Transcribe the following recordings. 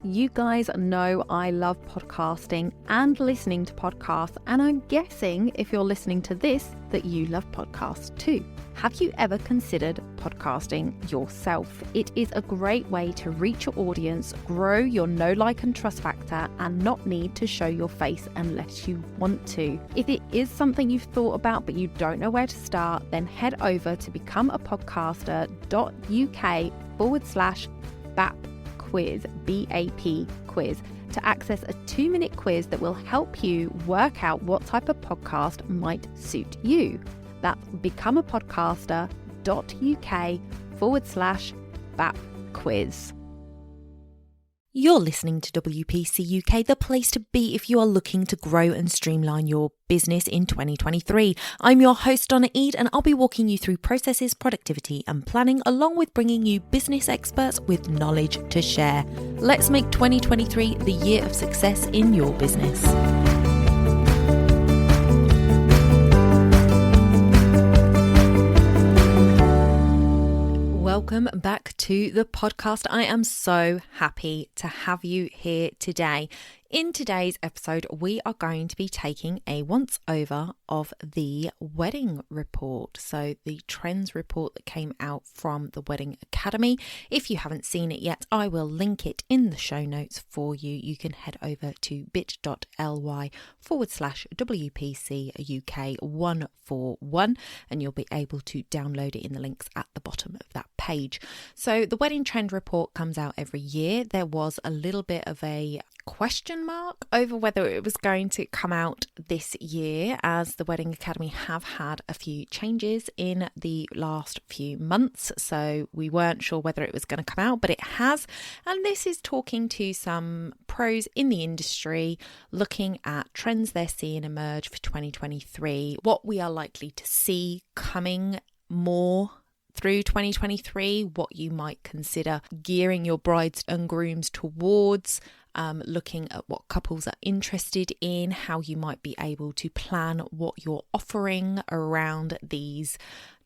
You guys know I love podcasting and listening to podcasts, and I'm guessing if you're listening to this that you love podcasts too. Have you ever considered podcasting yourself? It is a great way to reach your audience, grow your know, like and trust factor, and not need to show your face unless you want to. If it is something you've thought about but you don't know where to start, then head over to becomeapodcaster.uk/BAP quiz, BAP quiz, to access a 2-minute quiz that will help you work out what type of podcast might suit you. That's becomeapodcaster.uk/BAP quiz. You're listening to WPC UK, the place to be if you are looking to grow and streamline your business in 2023. I'm your host, Donna Eade, and I'll be walking you through processes, productivity, and planning, along with bringing you business experts with knowledge to share. Let's make 2023 the year of success in your business. Welcome back to the podcast. I am so happy to have you here today. In today's episode, we are going to be taking a once over of the wedding report. So the trends report that came out from the Wedding Academy. If you haven't seen it yet, I will link it in the show notes for you. You can head over to bit.ly/WPC UK 141 and you'll be able to download it in the links at the bottom of that page. So the wedding trend report comes out every year. There was a little bit of a question mark over whether it was going to come out this year, as the Wedding Academy have had a few changes in the last few months, so we weren't sure whether it was going to come out, but it has. And this is talking to some pros in the industry, looking at trends they're seeing emerge for 2023, what we are likely to see coming more through 2023, what you might consider gearing your brides and grooms towards, looking at what couples are interested in, how you might be able to plan what you're offering around these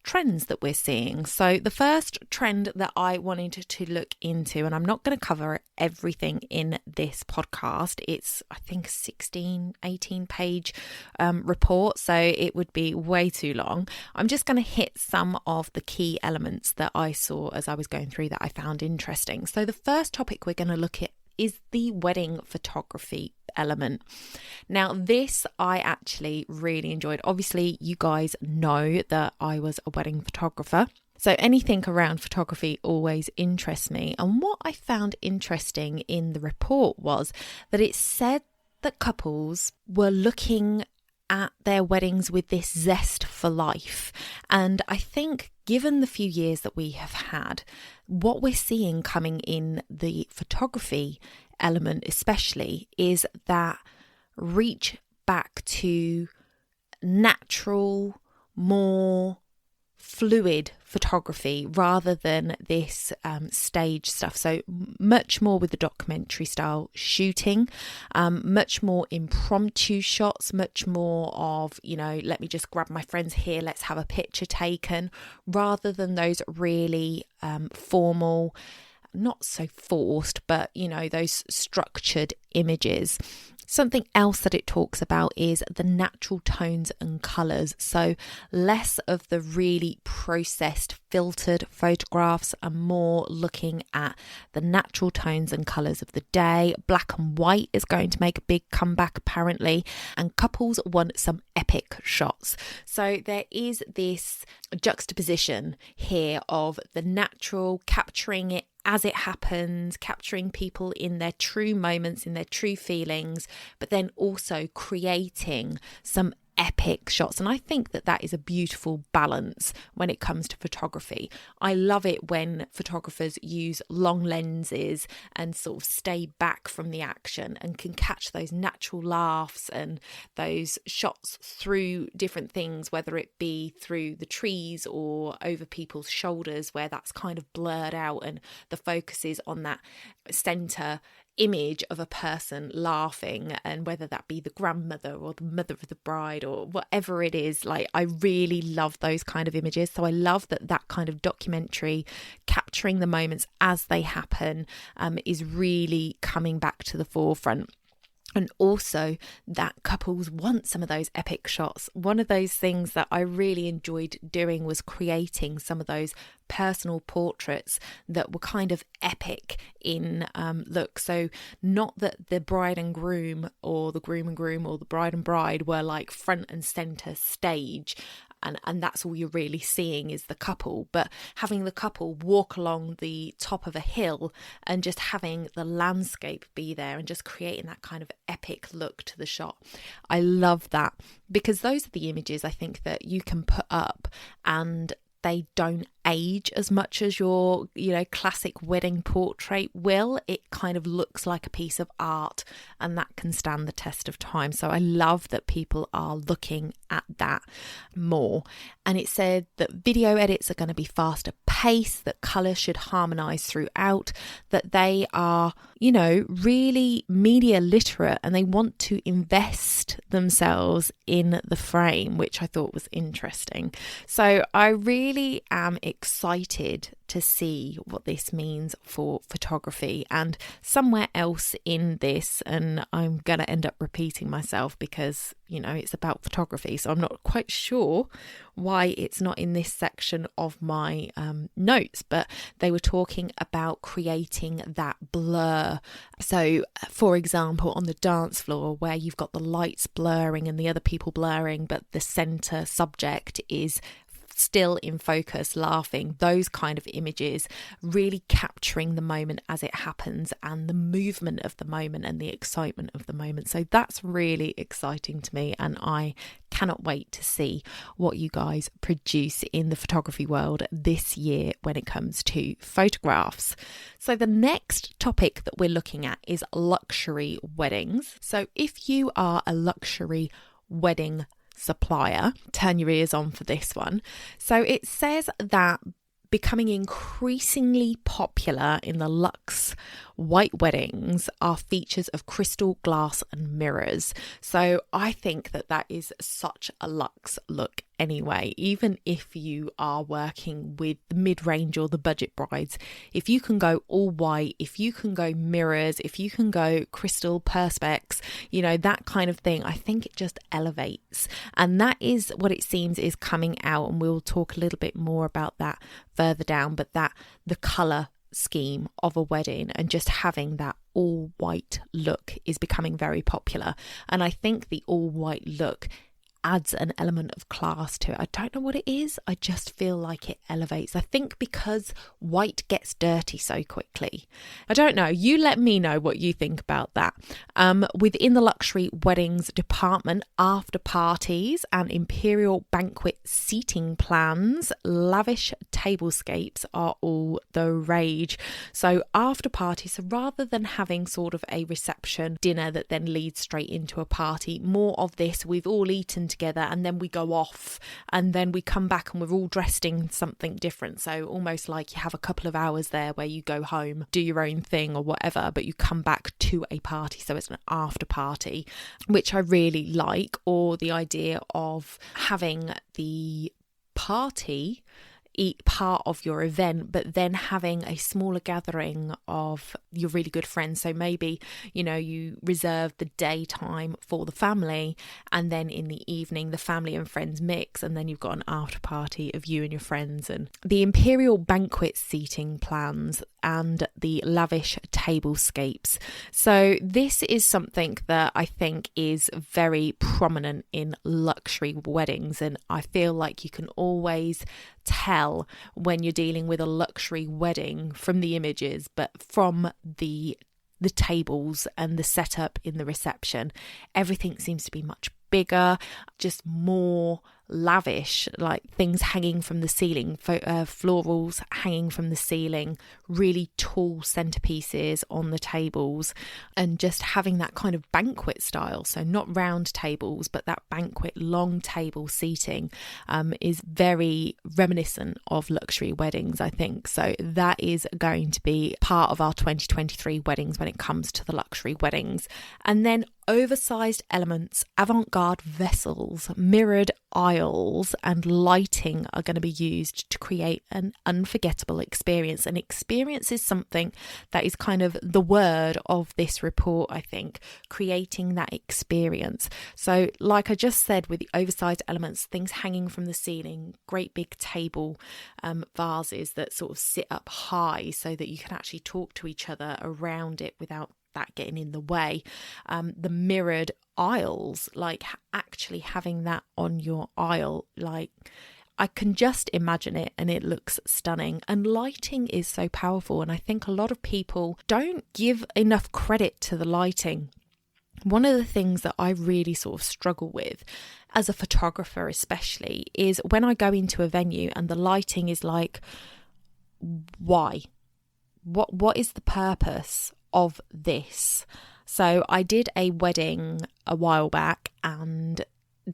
trends that we're seeing. So the first trend that I wanted to look into, and I'm not going to cover everything in this podcast, it's I think 18 page report, so it would be way too long. I'm just going to hit some of the key elements that I saw as I was going through that I found interesting. So the first topic we're going to look at is the wedding photography element. Now, this I actually really enjoyed. Obviously, you guys know that I was a wedding photographer, so anything around photography always interests me. And what I found interesting in the report was that it said that couples were looking at their weddings with this zest for life. And I think given the few years that we have had, what we're seeing coming in the photography element especially is that reach back to natural, more fluid photography rather than this stage stuff. So much more with the documentary style shooting, much more impromptu shots, much more of, let me just grab my friends here, let's have a picture taken, rather than those really formal, not so forced, but those structured images. Something else that it talks about is the natural tones and colours. So less of the really processed, filtered photographs and more looking at the natural tones and colours of the day. Black and white is going to make a big comeback apparently, and couples want some epic shots. So there is this juxtaposition here of the natural, capturing it as it happens, capturing people in their true moments, in their true feelings, but then also creating some epic shots. And I think that that is a beautiful balance when it comes to photography. I love it when photographers use long lenses and sort of stay back from the action and can catch those natural laughs and those shots through different things, whether it be through the trees or over people's shoulders where that's kind of blurred out and the focus is on that center image of a person laughing, and whether that be the grandmother or the mother of the bride or whatever it is, like I really love those kind of images. So I love that kind of documentary capturing the moments as they happen is really coming back to the forefront. And also that couples want some of those epic shots. One of those things that I really enjoyed doing was creating some of those personal portraits that were kind of epic in look. So not that the bride and groom, or the groom and groom, or the bride and bride were like front and center stage, and that's all you're really seeing is the couple, but having the couple walk along the top of a hill and just having the landscape be there and just creating that kind of epic look to the shot. I love that, because those are the images I think that you can put up and they don't age as much as your, classic wedding portrait will. It kind of looks like a piece of art, and that can stand the test of time. So I love that people are looking at that more. And it said that video edits are going to be faster paced, that colour should harmonise throughout, that they are, really media literate and they want to invest themselves in the frame, which I thought was interesting. So I really am excited to see what this means for photography. And somewhere else in this, and I'm going to end up repeating myself because, it's about photography, so I'm not quite sure why it's not in this section of my notes, but they were talking about creating that blur. So, for example, on the dance floor where you've got the lights blurring and the other people blurring, but the centre subject is still in focus laughing, those kind of images, really capturing the moment as it happens and the movement of the moment and the excitement of the moment. So that's really exciting to me, and I cannot wait to see what you guys produce in the photography world this year when it comes to photographs. So the next topic that we're looking at is luxury weddings. So if you are a luxury wedding supplier, turn your ears on for this one. So it says that becoming increasingly popular in the luxe white weddings are features of crystal, glass and mirrors. So I think that is such a luxe look anyway. Even if you are working with the mid-range or the budget brides, if you can go all white, if you can go mirrors, if you can go crystal perspex, that kind of thing, I think it just elevates. And that is what it seems is coming out, and we'll talk a little bit more about that further down, but that the colour scheme of a wedding and just having that all white look is becoming very popular. And I think the all white look adds an element of class to it. I don't know what it is, I just feel like it elevates. I think because white gets dirty so quickly. I don't know, you let me know what you think about that. Within the luxury weddings department, after parties and imperial banquet seating plans, lavish tablescapes are all the rage. So after parties, so rather than having sort of a reception dinner that then leads straight into a party, more of this, we've all eaten together and then we go off and then we come back and we're all dressed in something different. So almost like you have a couple of hours there where you go home, do your own thing or whatever, but you come back to a party. So it's an after party, which I really like. Or the idea of having the party eat part of your event, but then having a smaller gathering of your really good friends. So maybe, you reserve the daytime for the family, and then in the evening, the family and friends mix, and then you've got an after party of you and your friends. And the imperial banquet seating plans and the lavish tablescapes. So this is something that I think is very prominent in luxury weddings, and I feel like you can always tell when you're dealing with a luxury wedding from the images, but from the tables and the setup in the reception, everything seems to be much bigger, just more lavish, like things hanging from the ceiling, florals hanging from the ceiling, really tall centerpieces on the tables, and just having that kind of banquet style. So not round tables, but that banquet long table seating is very reminiscent of luxury weddings, I think. So that is going to be part of our 2023 weddings when it comes to the luxury weddings. And then oversized elements, avant-garde vessels, mirrored aisles and lighting are going to be used to create an unforgettable experience. An experience is something that is kind of the word of this report, I think, creating that experience. So like I just said, with the oversized elements, things hanging from the ceiling, great big table vases that sort of sit up high so that you can actually talk to each other around it without that getting in the way. The mirrored aisles, like actually having that on your aisle, like I can just imagine it and it looks stunning. And lighting is so powerful, and I think a lot of people don't give enough credit to the lighting. One of the things that I really sort of struggle with as a photographer especially is when I go into a venue and the lighting is like, why? What is the purpose of this? So I did a wedding a while back and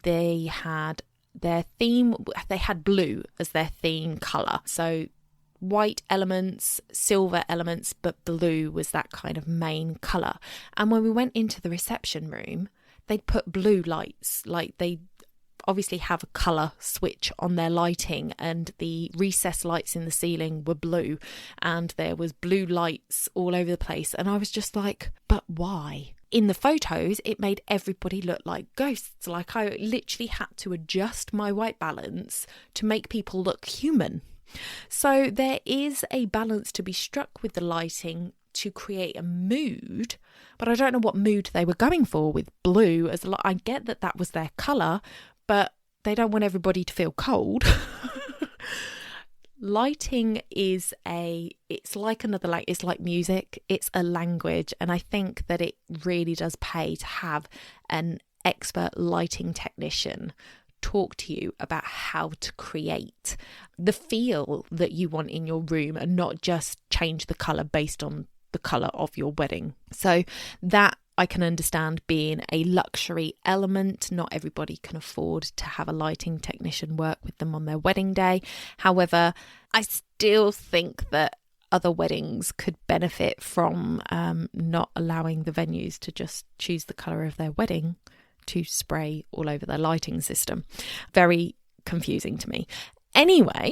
they had their theme, they had blue as their theme colour. So white elements, silver elements, but blue was that kind of main colour. And when we went into the reception room, they'd put blue lights, like they obviously have a colour switch on their lighting, and the recessed lights in the ceiling were blue and there was blue lights all over the place. And I was just like, but why? In the photos, it made everybody look like ghosts. Like I literally had to adjust my white balance to make people look human. So there is a balance to be struck with the lighting to create a mood, but I don't know what mood they were going for with blue. I get that that was their colour, but they don't want everybody to feel cold. Lighting is it's like another, like it's like music, it's a language, and I think that it really does pay to have an expert lighting technician talk to you about how to create the feel that you want in your room and not just change the colour based on the colour of your wedding. So that I can understand being a luxury element. Not everybody can afford to have a lighting technician work with them on their wedding day. However, I still think that other weddings could benefit from not allowing the venues to just choose the colour of their wedding to spray all over their lighting system. Very confusing to me. Anyway,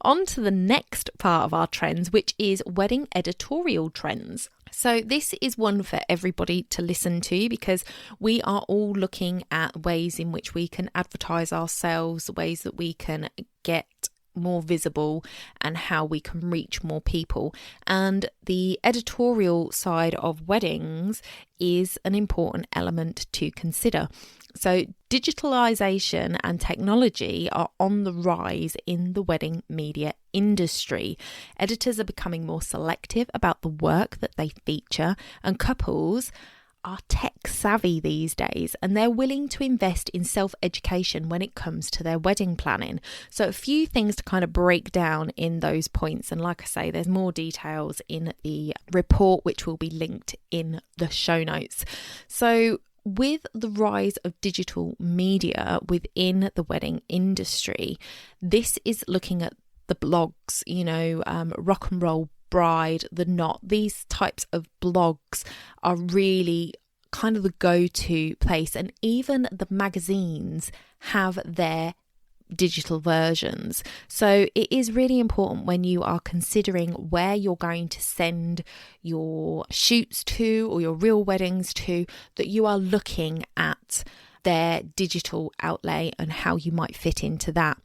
on to the next part of our trends, which is wedding editorial trends. So this is one for everybody to listen to, because we are all looking at ways in which we can advertise ourselves, ways that we can get more visible and how we can reach more people. And the editorial side of weddings is an important element to consider. So digitalization and technology are on the rise in the wedding media industry. Editors are becoming more selective about the work that they feature, and couples are tech savvy these days, and they're willing to invest in self-education when it comes to their wedding planning. So a few things to kind of break down in those points, and like I say, there's more details in the report which will be linked in the show notes. So with the rise of digital media within the wedding industry, this is looking at the blogs, Rock and Roll Bride, The Knot. These types of blogs are really kind of the go-to place, and even the magazines have their digital versions. So it is really important when you are considering where you're going to send your shoots to or your real weddings to, that you are looking at their digital outlay and how you might fit into that.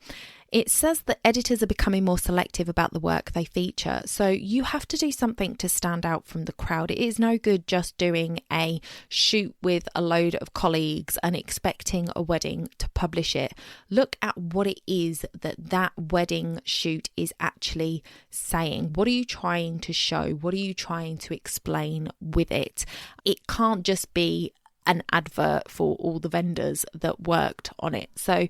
It says that editors are becoming more selective about the work they feature. So you have to do something to stand out from the crowd. It is no good just doing a shoot with a load of colleagues and expecting a wedding to publish it. Look at what it is that wedding shoot is actually saying. What are you trying to show? What are you trying to explain with it? It can't just be an advert for all the vendors that worked on it. So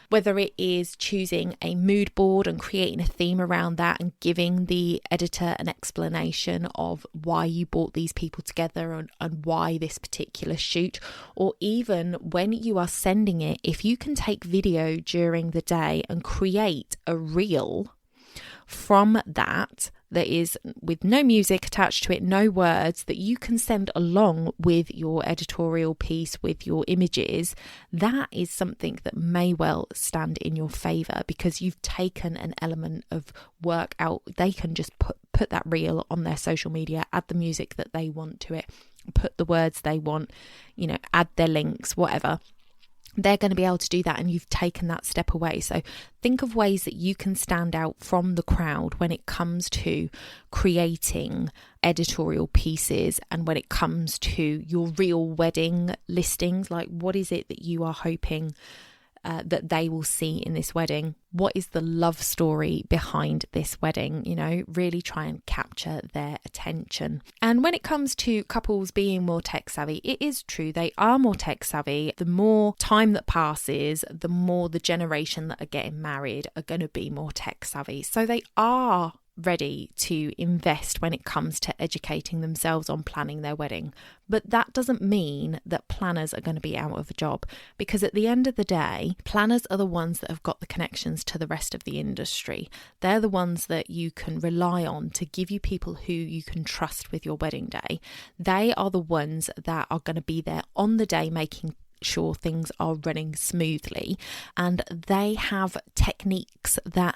whether it is choosing a mood board and creating a theme around that and giving the editor an explanation of why you brought these people together and why this particular shoot, or even when you are sending it, if you can take video during the day and create a reel from that is with no music attached to it, no words, that you can send along with your editorial piece, with your images, that is something that may well stand in your favour, because you've taken an element of work out. They can just put that reel on their social media, add the music that they want to it, put the words they want, add their links, whatever. They're going to be able to do that, and you've taken that step away. So think of ways that you can stand out from the crowd when it comes to creating editorial pieces, and when it comes to your real wedding listings. Like, what is it that you are hoping that they will see in this wedding? What is the love story behind this wedding? Really try and capture their attention. And when it comes to couples being more tech savvy, it is true, they are more tech savvy. The more time that passes, the more the generation that are getting married are going to be more tech savvy. So they are ready to invest when it comes to educating themselves on planning their wedding. But that doesn't mean that planners are going to be out of a job, because at the end of the day, planners are the ones that have got the connections to the rest of the industry. They're the ones that you can rely on to give you people who you can trust with your wedding day. They are the ones that are going to be there on the day making sure things are running smoothly, and they have techniques that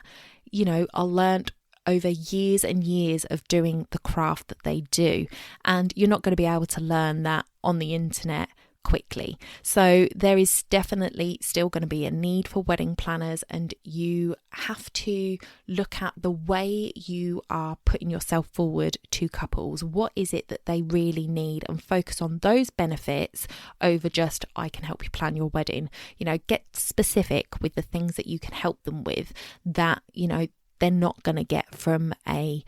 are learnt over years and years of doing the craft that they do, and you're not going to be able to learn that on the internet quickly. So there is definitely still going to be a need for wedding planners, and you have to look at the way you are putting yourself forward to couples. What is it that they really need, and focus on those benefits over just, I can help you plan your wedding. Get specific with the things that you can help them with, that they're not going to get from a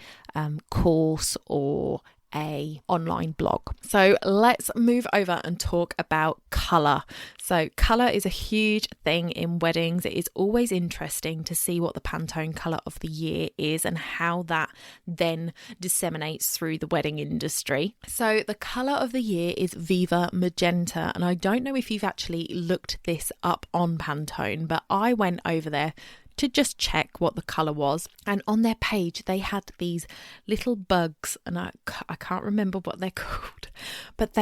course or a online blog. So let's move over and talk about colour. So colour is a huge thing in weddings. It is always interesting to see what the Pantone colour of the year is and how that then disseminates through the wedding industry. So the colour of the year is Viva Magenta, and I don't know if you've actually looked this up on Pantone, but I went over there to just check what the colour was, and on their page they had these little bugs, and I can't remember what they're called, but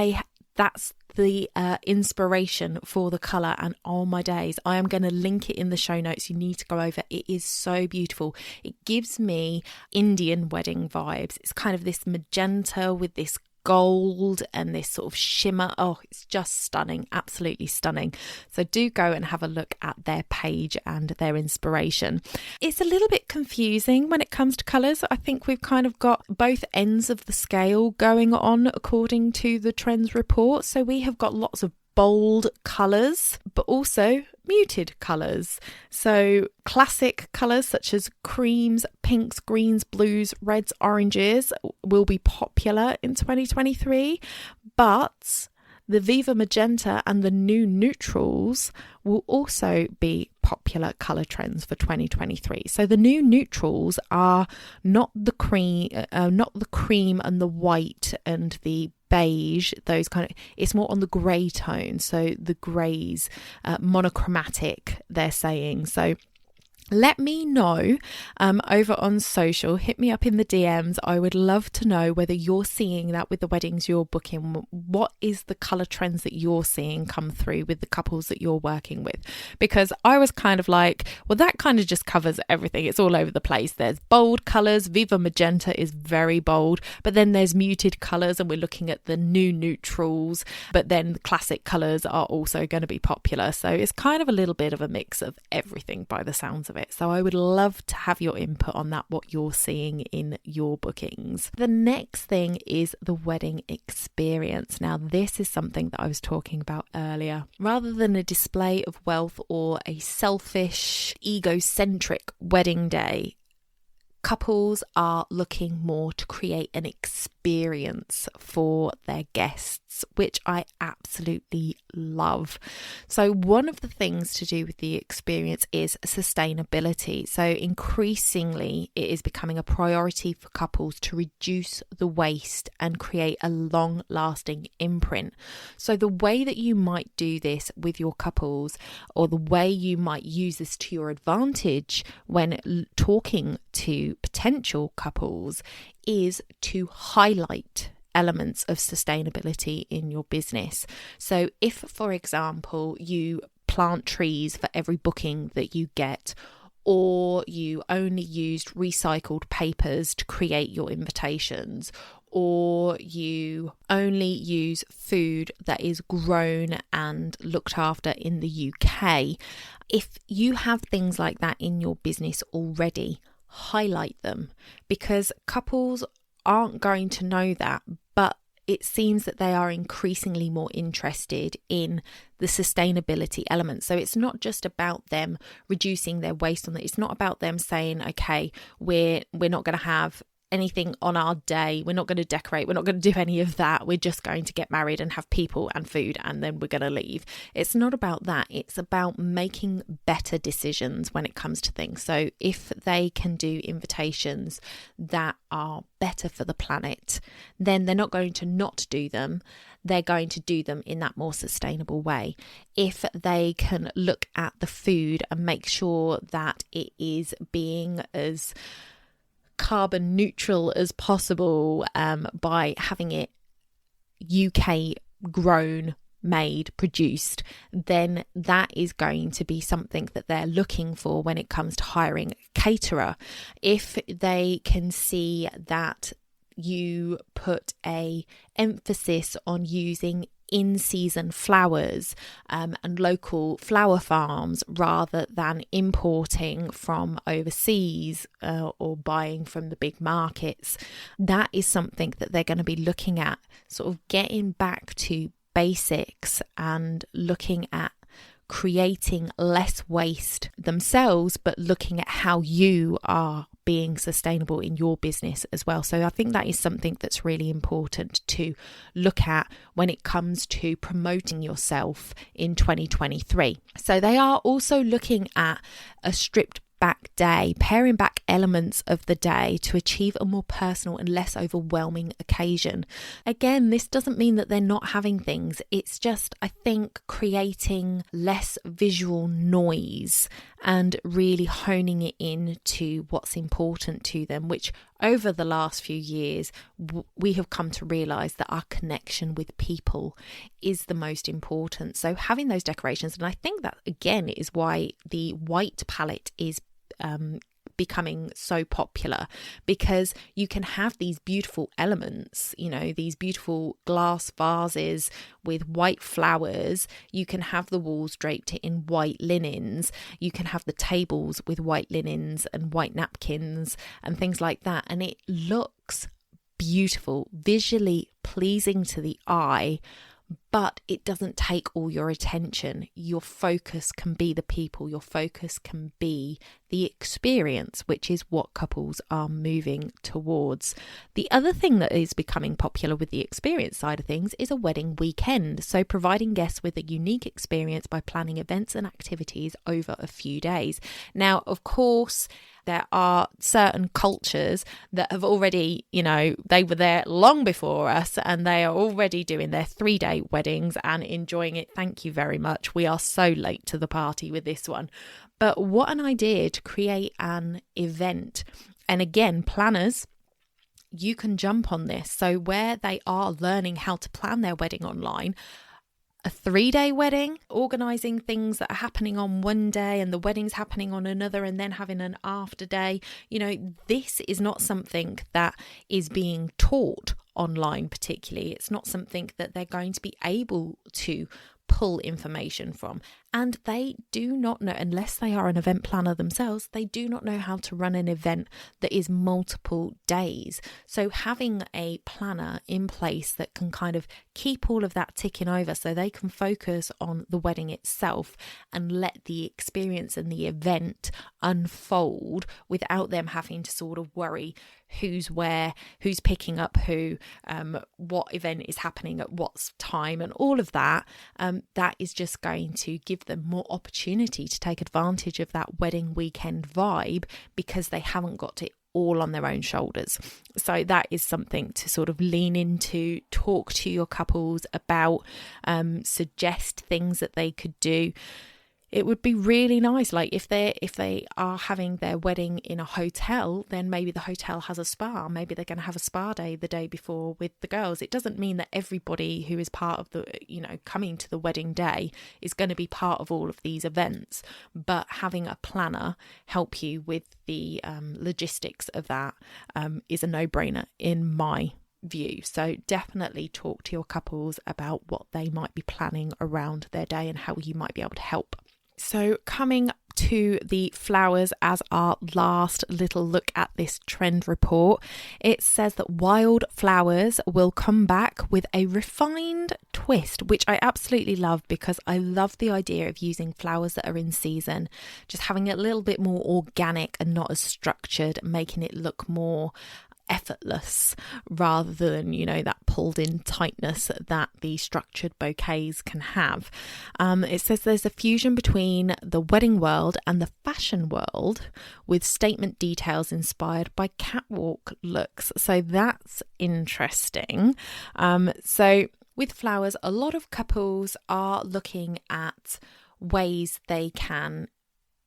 that's the inspiration for the colour. And oh my days, I am going to link it in the show notes. You need to go over. It is so beautiful. It gives me Indian wedding vibes. It's kind of this magenta with this gold and this sort of shimmer. Oh, it's just stunning, absolutely stunning. So do go and have a look at their page and their inspiration. It's a little bit confusing when it comes to colours. I think we've kind of got both ends of the scale going on according to the trends report. So we have got lots of bold colours, but also muted colours. So classic colours such as creams, pinks, greens, blues, reds, oranges will be popular in 2023, but the Viva Magenta and the new neutrals will also be popular colour trends for 2023. So the new neutrals are not the cream and the white and the beige, those kind of, it's more on the grey tone. So the greys, monochromatic, they're saying. So let me know over on social, hit me up in the DMs. I would love to know whether you're seeing that with the weddings you're booking. What is the colour trends that you're seeing come through with the couples that you're working with? Because I was kind of like, well, that kind of just covers everything. It's all over the place. There's bold colours. Viva Magenta is very bold, but then there's muted colours, and we're looking at the new neutrals, but then the classic colours are also going to be popular. So it's kind of a little bit of a mix of everything by the sounds of it. So I would love to have your input on that, what you're seeing in your bookings. The next thing is the wedding experience. Now, this is something that I was talking about earlier. Rather than a display of wealth or a selfish, egocentric wedding day, couples are looking more to create an experience experience for their guests, which I absolutely love. So one of the things to do with the experience is sustainability. So increasingly it is becoming a priority for couples to reduce the waste and create a long-lasting imprint. So the way that you might do this with your couples, or the way you might use this to your advantage when talking to potential couples, is to highlight elements of sustainability in your business. So if, for example, you plant trees for every booking that you get, or you only used recycled papers to create your invitations, or you only use food that is grown and looked after in the UK, if you have things like that in your business already, highlight them, because couples aren't going to know that, but it seems that they are increasingly more interested in the sustainability element. So it's not just about them reducing their waste on it. It's not about them saying, okay, we're not going to have anything on our day, we're not going to decorate, we're not going to do any of that, we're just going to get married and have people and food and then we're going to leave. It's not about that. It's about making better decisions when it comes to things. So if they can do invitations that are better for the planet, then they're not going to not do them. They're going to do them in that more sustainable way. If they can look at the food and make sure that it is being as carbon neutral as possible by having it UK grown, made, produced, then that is going to be something that they're looking for when it comes to hiring a caterer. If they can see that you put a emphasis on using in-season flowers and local flower farms rather than importing from overseas or buying from the big markets, that is something that they're going to be looking at, sort of getting back to basics and looking at creating less waste themselves, but looking at how you are being sustainable in your business as well. So I think that is something that's really important to look at when it comes to promoting yourself in 2023. So they are also looking at a stripped back day, paring back elements of the day to achieve a more personal and less overwhelming occasion. Again, this doesn't mean that they're not having things. It's just, I think, creating less visual noise and really honing it in to what's important to them, which over the last few years, we have come to realise that our connection with people is the most important. So having those decorations, and I think that again is why the white palette is becoming so popular, because you can have these beautiful elements, you know, these beautiful glass vases with white flowers. You can have the walls draped in white linens. You can have the tables with white linens and white napkins and things like that. And it looks beautiful, visually pleasing to the eye, but it doesn't take all your attention. Your focus can be the people. Your focus can be the experience, which is what couples are moving towards. The other thing that is becoming popular with the experience side of things is a wedding weekend. So providing guests with a unique experience by planning events and activities over a few days. Now, of course, there are certain cultures that have already, you know, they were there long before us and they are already doing their 3-day weddings and enjoying it. Thank you very much. We are so late to the party with this one. But what an idea to create an event. And again, planners, you can jump on this. So where they are learning how to plan their wedding online, a 3-day wedding, organising things that are happening on one day and the wedding's happening on another, and then having an after day. You know, this is not something that is being taught online particularly. It's not something that they're going to be able to pull information from. And they do not know, unless they are an event planner themselves, they do not know how to run an event that is multiple days. So having a planner in place that can kind of keep all of that ticking over so they can focus on the wedding itself and let the experience and the event unfold without them having to sort of worry who's where, who's picking up who, what event is happening at what time, and all of that, that is just going to give them more opportunity to take advantage of that wedding weekend vibe because they haven't got it all on their own shoulders. So that is something to sort of lean into, talk to your couples about, suggest things that they could do. It would be really nice, like if they are having their wedding in a hotel, then maybe the hotel has a spa. Maybe they're going to have a spa day the day before with the girls. It doesn't mean that everybody who is part of the, coming to the wedding day is going to be part of all of these events, but having a planner help you with the logistics of that is a no-brainer in my view. So definitely talk to your couples about what they might be planning around their day and how you might be able to help. So coming to the flowers as our last little look at this trend report, it says that wildflowers will come back with a refined twist, which I absolutely love because I love the idea of using flowers that are in season, just having it a little bit more organic and not as structured, making it look more effortless rather than that pulled in tightness that the structured bouquets can have. It says there's a fusion between the wedding world and the fashion world with statement details inspired by catwalk looks, so that's interesting. So with flowers, a lot of couples are looking at ways they can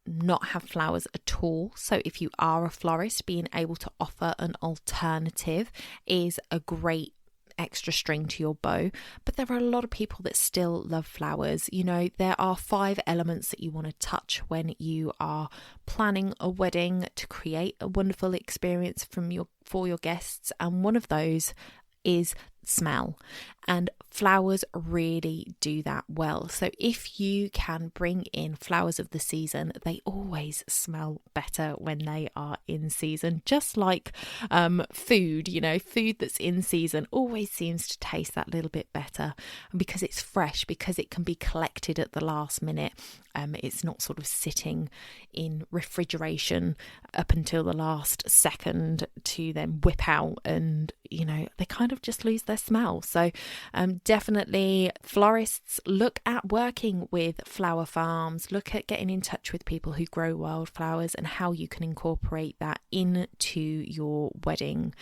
not have flowers at all. So if you are a florist, being able to offer an alternative is a great extra string to your bow. But there are a lot of people that still love flowers. There are 5 elements that you want to touch when you are planning a wedding to create a wonderful experience for your guests, and one of those is smell, and flowers really do that well. So if you can bring in flowers of the season, they always smell better when they are in season, just like food. Food that's in season always seems to taste that little bit better, and because it's fresh, because it can be collected at the last minute, it's not sort of sitting in refrigeration up until the last second to then whip out, and they kind of just lose their smell. So definitely florists, look at working with flower farms, look at getting in touch with people who grow wildflowers and how you can incorporate that into your wedding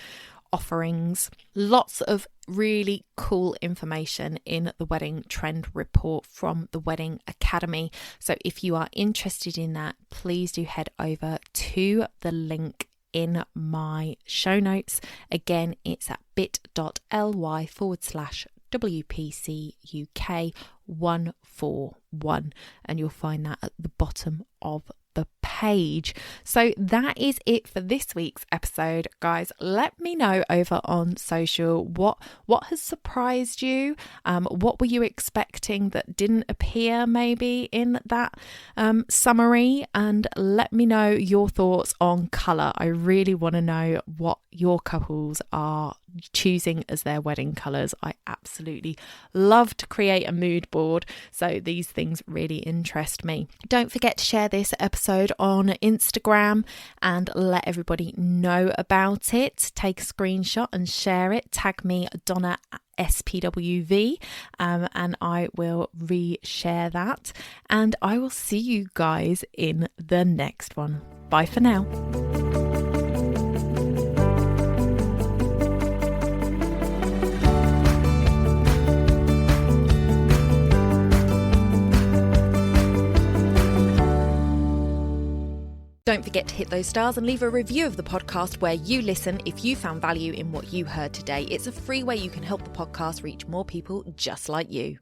offerings. Lots of really cool information in the wedding trend report from the Wedding Academy. So if you are interested in that, please do head over to the link in my show notes. Again, it's at bit.ly/WPCUK141, and you'll find that at the bottom of the page. So that is it for this week's episode, guys. Let me know over on social what has surprised you. What were you expecting that didn't appear maybe in that summary, and let me know your thoughts on colour. I really want to know what your couples are choosing as their wedding colours. I absolutely love to create a mood board, so these things really interest me. Don't forget to share this episode on Instagram and let everybody know about it. Take a screenshot and share it. Tag me, Donna SPWV, and I will reshare that. And I will see you guys in the next one. Bye for now. Don't forget to hit those stars and leave a review of the podcast where you listen if you found value in what you heard today. It's a free way you can help the podcast reach more people just like you.